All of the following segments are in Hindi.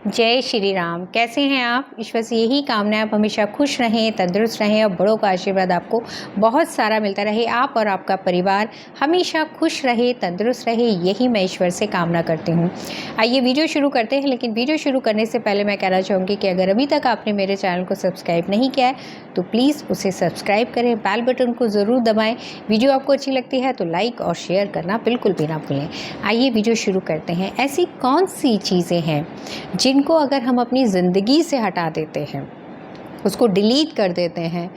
जय श्री राम। कैसे हैं आप? ईश्वर से यही कामना है आप हमेशा खुश रहें, तंदुरुस्त रहें और बड़ों का आशीर्वाद आपको बहुत सारा मिलता रहे। आप और आपका परिवार हमेशा खुश रहे, तंदुरुस्त रहे, यही मैं ईश्वर से कामना करती हूँ। आइए वीडियो शुरू करते हैं, लेकिन वीडियो शुरू करने से पहले मैं कहना चाहूँगी कि अगर अभी तक आपने मेरे चैनल को सब्सक्राइब नहीं किया है तो प्लीज़ उसे सब्सक्राइब करें, बेल बटन को ज़रूर दबाएँ। वीडियो आपको अच्छी लगती है तो लाइक और शेयर करना बिल्कुल भी ना भूलें। आइए वीडियो शुरू करते हैं। ऐसी कौन सी चीज़ें हैं जिनको अगर हम अपनी ज़िंदगी से हटा देते हैं, उसको डिलीट कर देते हैं,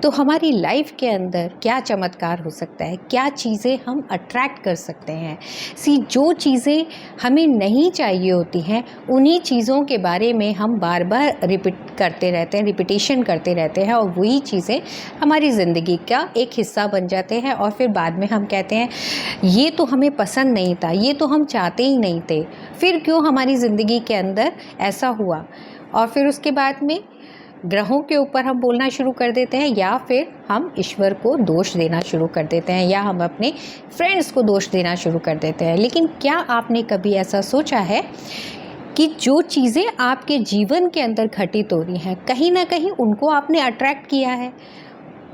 तो हमारी लाइफ के अंदर क्या चमत्कार हो सकता है, क्या चीज़ें हम अट्रैक्ट कर सकते हैं। जो चीज़ें हमें नहीं चाहिए होती हैं उन्हीं चीज़ों के बारे में हम बार बार रिपीट करते रहते हैं, रिपीटेशन करते रहते हैं और वही चीज़ें हमारी ज़िंदगी का एक हिस्सा बन जाते हैं। और फिर बाद में हम कहते हैं ये तो हमें पसंद नहीं था, ये तो हम चाहते ही नहीं थे, फिर क्यों हमारी ज़िंदगी के अंदर ऐसा हुआ। और फिर उसके बाद में ग्रहों के ऊपर हम बोलना शुरू कर देते हैं, या फिर हम ईश्वर को दोष देना शुरू कर देते हैं, या हम अपने फ्रेंड्स को दोष देना शुरू कर देते हैं। लेकिन क्या आपने कभी ऐसा सोचा है कि जो चीज़ें आपके जीवन के अंदर घटित हो रही हैं, कहीं ना कहीं उनको आपने अट्रैक्ट किया है,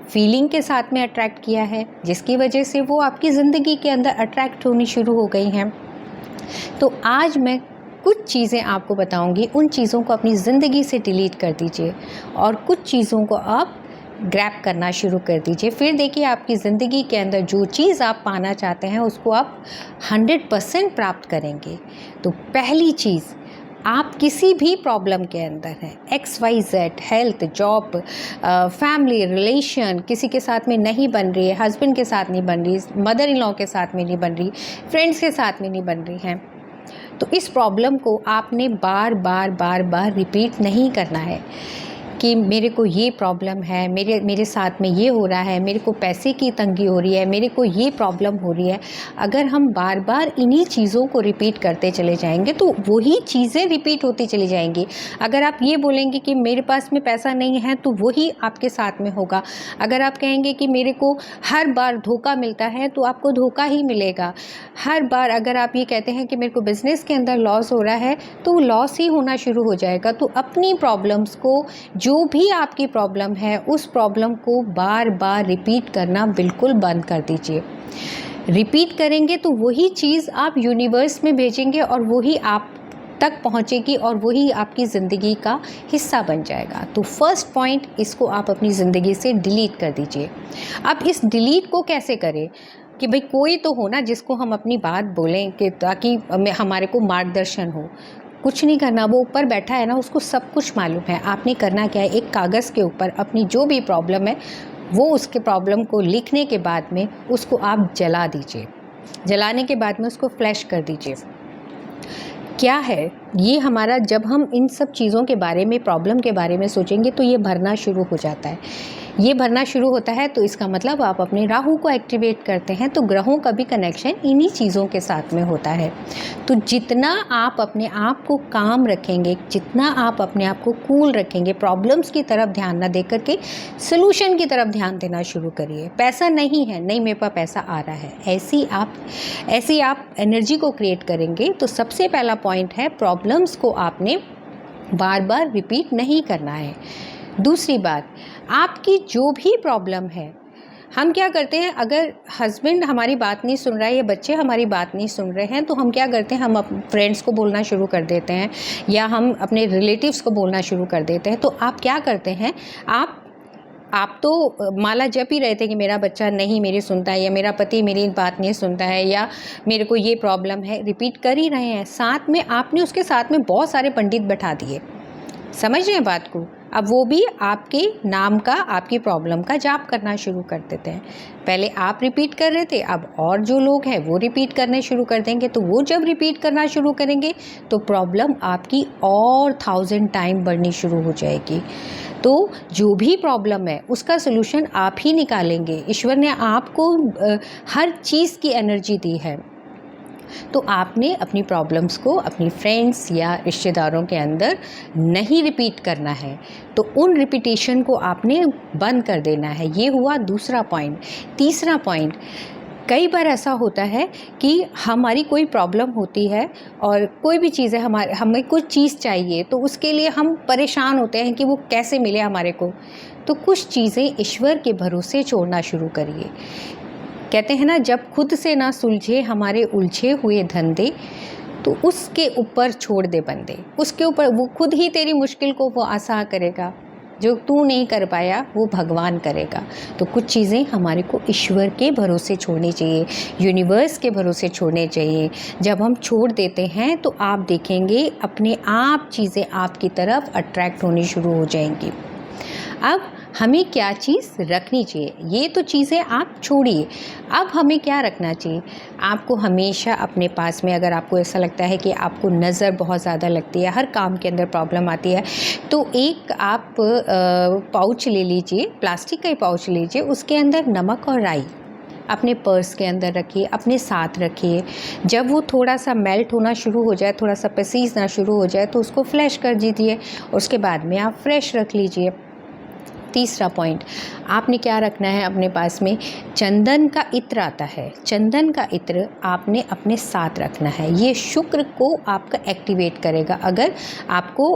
फीलिंग के साथ में अट्रैक्ट किया है, जिसकी वजह से वो आपकी ज़िंदगी के अंदर अट्रैक्ट होनी शुरू हो गई हैं। तो आज मैं कुछ चीज़ें आपको बताऊंगी, उन चीज़ों को अपनी ज़िंदगी से डिलीट कर दीजिए और कुछ चीज़ों को आप ग्रैब करना शुरू कर दीजिए। फिर देखिए आपकी ज़िंदगी के अंदर जो चीज़ आप पाना चाहते हैं उसको आप 100% प्राप्त करेंगे। तो पहली चीज़, आप किसी भी प्रॉब्लम के अंदर हैं, XYZ, health, job, family, relation किसी के साथ में नहीं बन रही है, हस्बैंड के साथ नहीं बन रही, मदर इन लॉ के साथ में नहीं बन रही, फ्रेंड्स के साथ में नहीं बन रही हैं, तो इस प्रॉब्लम को आपने बार बार रिपीट नहीं करना है कि मेरे को ये प्रॉब्लम है, मेरे साथ में ये हो रहा है, मेरे को पैसे की तंगी हो रही है, मेरे को ये प्रॉब्लम हो रही है। अगर हम बार बार इन्हीं चीज़ों को रिपीट करते चले जाएंगे तो वही चीज़ें रिपीट होती चली जाएंगी। अगर आप ये बोलेंगे कि मेरे पास में पैसा नहीं है तो वही आपके साथ में होगा। अगर आप कहेंगे कि मेरे को हर बार धोखा मिलता है तो आपको धोखा ही मिलेगा। हर बार अगर आप ये कहते हैं कि मेरे को बिज़नेस के अंदर लॉस हो रहा है तो वो लॉस ही होना शुरू हो जाएगा। तो अपनी प्रॉब्लम्स को, जो भी आपकी प्रॉब्लम है, उस प्रॉब्लम को बार बार रिपीट करना बिल्कुल बंद कर दीजिए। रिपीट करेंगे तो वही चीज़ आप यूनिवर्स में भेजेंगे और वही आप तक पहुंचेगी और वही आपकी ज़िंदगी का हिस्सा बन जाएगा। तो फर्स्ट पॉइंट, इसको आप अपनी ज़िंदगी से डिलीट कर दीजिए। अब इस डिलीट को कैसे करें कि भाई कोई तो हो ना जिसको हम अपनी बात बोलें कि ताकि हमारे को मार्गदर्शन हो। कुछ नहीं करना, वो ऊपर बैठा है ना, उसको सब कुछ मालूम है। आपने करना क्या है, एक कागज़ के ऊपर अपनी जो भी प्रॉब्लम है वो उसके प्रॉब्लम को लिखने के बाद में उसको आप जला दीजिए। जलाने के बाद में उसको फ्लैश कर दीजिए। क्या है ये हमारा, जब हम इन सब चीज़ों के बारे में, प्रॉब्लम के बारे में सोचेंगे तो ये भरना शुरू हो जाता है। ये भरना शुरू होता है तो इसका मतलब आप अपने राहु को एक्टिवेट करते हैं। तो ग्रहों का भी कनेक्शन इन्हीं चीज़ों के साथ में होता है। तो जितना आप अपने आप को काम रखेंगे, जितना आप अपने आप को कूल रखेंगे, प्रॉब्लम्स की तरफ ध्यान ना दे करके सॉल्यूशन की तरफ ध्यान देना शुरू करिए। पैसा नहीं है, नहीं मेरे पास पैसा आ रहा है, ऐसी आप एनर्जी को क्रिएट करेंगे। तो सबसे पहला पॉइंट है, प्रॉब्लम्स को आपने बार बार रिपीट नहीं करना है। दूसरी बात, आपकी जो भी प्रॉब्लम है, हम क्या करते हैं, अगर हस्बैंड हमारी बात नहीं सुन रहा है या बच्चे हमारी बात नहीं सुन रहे हैं तो हम क्या करते हैं, हम अपने फ्रेंड्स को बोलना शुरू कर देते हैं या हम अपने रिलेटिव्स को बोलना शुरू कर देते हैं। तो आप क्या करते हैं, आप तो माला जप ही रहे थे कि मेरा बच्चा नहीं मेरी सुनता है, या मेरा पति मेरी बात नहीं सुनता है, या मेरे को ये प्रॉब्लम है, रिपीट कर ही रहे हैं। साथ में आपने उसके साथ में बहुत सारे पंडित बैठा दिए। समझ रहे हैं बात को? अब वो भी आपके नाम का, आपकी प्रॉब्लम का जाप करना शुरू कर देते हैं। पहले आप रिपीट कर रहे थे, अब और जो लोग हैं वो रिपीट करने शुरू कर देंगे। तो वो जब रिपीट करना शुरू करेंगे तो प्रॉब्लम आपकी और 1000 टाइम बढ़नी शुरू हो जाएगी। तो जो भी प्रॉब्लम है उसका सलूशन आप ही निकालेंगे। ईश्वर ने आपको हर चीज़ की एनर्जी दी है। तो आपने अपनी प्रॉब्लम्स को अपनी फ्रेंड्स या रिश्तेदारों के अंदर नहीं रिपीट करना है। तो उन रिपीटेशन को आपने बंद कर देना है। ये हुआ दूसरा पॉइंट। तीसरा पॉइंट, कई बार ऐसा होता है कि हमारी कोई प्रॉब्लम होती है और कोई भी चीज़ है, हमें कुछ चीज़ चाहिए, तो उसके लिए हम परेशान होते हैं कि वो कैसे मिले हमारे को। तो कुछ चीज़ें ईश्वर के भरोसे छोड़ना शुरू करिए। कहते हैं ना, जब खुद से ना सुलझे हमारे उलझे हुए धंधे, तो उसके ऊपर छोड़ दे बंदे। उसके ऊपर वो खुद ही तेरी मुश्किल को वो आसान करेगा। जो तू नहीं कर पाया वो भगवान करेगा। तो कुछ चीज़ें हमारे को ईश्वर के भरोसे छोड़नी चाहिए, यूनिवर्स के भरोसे छोड़ने चाहिए। जब हम छोड़ देते हैं तो आप देखेंगे अपने आप चीज़ें आपकी तरफ अट्रैक्ट होनी शुरू हो जाएंगी। अब हमें क्या चीज़ रखनी चाहिए, ये तो चीज़ें आप छोड़िए। अब हमें क्या रखना चाहिए, आपको हमेशा अपने पास में, अगर आपको ऐसा लगता है कि आपको नज़र बहुत ज़्यादा लगती है, हर काम के अंदर प्रॉब्लम आती है, तो एक आप पाउच ले लीजिए, प्लास्टिक का ही पाउच लीजिए, उसके अंदर नमक और राई अपने पर्स के अंदर रखिए, अपने साथ रखिए। जब वो थोड़ा सा मेल्ट होना शुरू हो जाए, थोड़ा सा पसीजना शुरू हो जाए, तो उसको फ्लैश कर दीजिए। उसके बाद में आप फ्रेश रख लीजिए। तीसरा पॉइंट, आपने क्या रखना है अपने पास में, चंदन का इत्र आता है, चंदन का इत्र आपने अपने साथ रखना है। ये शुक्र को आपका एक्टिवेट करेगा। अगर आपको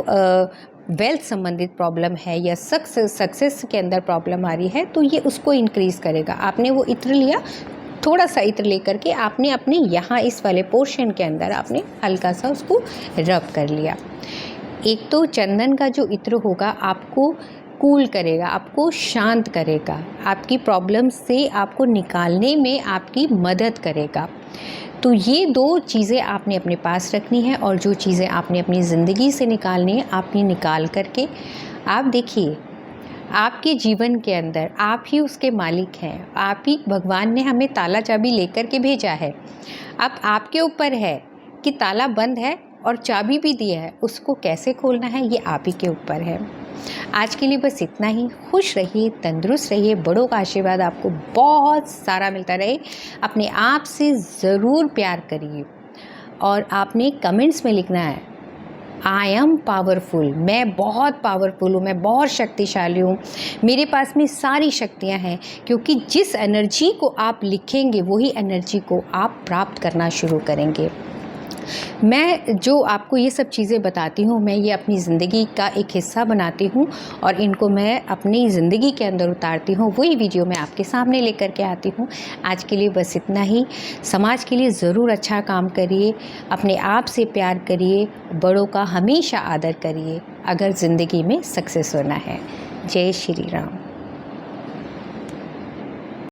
वेल्थ संबंधित प्रॉब्लम है या सक्सेस के अंदर प्रॉब्लम आ रही है, तो ये उसको इंक्रीज़ करेगा। आपने वो इत्र लिया, थोड़ा सा इत्र लेकर के आपने अपने यहाँ इस वाले पोर्शन के अंदर आपने हल्का सा उसको रब कर लिया। एक तो चंदन का जो इत्र होगा आपको कूल करेगा, आपको शांत करेगा, आपकी प्रॉब्लम से आपको निकालने में आपकी मदद करेगा। तो ये दो चीज़ें आपने अपने पास रखनी है, और जो चीज़ें आपने अपनी ज़िंदगी से निकालनी है, आपने निकाल करके आप देखिए, आपके जीवन के अंदर आप ही उसके मालिक हैं। आप ही, भगवान ने हमें ताला चाबी लेकर के भेजा है। अब आपके ऊपर है कि ताला बंद है और चाबी भी दी है, उसको कैसे खोलना है ये आप ही के ऊपर है। आज के लिए बस इतना ही। खुश रहिए, तंदुरुस्त रहिए, बड़ों का आशीर्वाद आपको बहुत सारा मिलता रहे। अपने आप से ज़रूर प्यार करिए, और आपने कमेंट्स में लिखना है, आई एम पावरफुल, मैं बहुत पावरफुल हूँ, मैं बहुत शक्तिशाली हूँ, मेरे पास में सारी शक्तियाँ हैं। क्योंकि जिस एनर्जी को आप लिखेंगे वही एनर्जी को आप प्राप्त करना शुरू करेंगे। मैं जो आपको ये सब चीज़ें बताती हूँ, मैं ये अपनी ज़िंदगी का एक हिस्सा बनाती हूँ और इनको मैं अपनी ज़िंदगी के अंदर उतारती हूँ। वही वीडियो मैं आपके सामने लेकर के आती हूँ। आज के लिए बस इतना ही। समाज के लिए ज़रूर अच्छा काम करिए, अपने आप से प्यार करिए, बड़ों का हमेशा आदर करिए, अगर ज़िंदगी में सक्सेस होना है। जय श्री राम।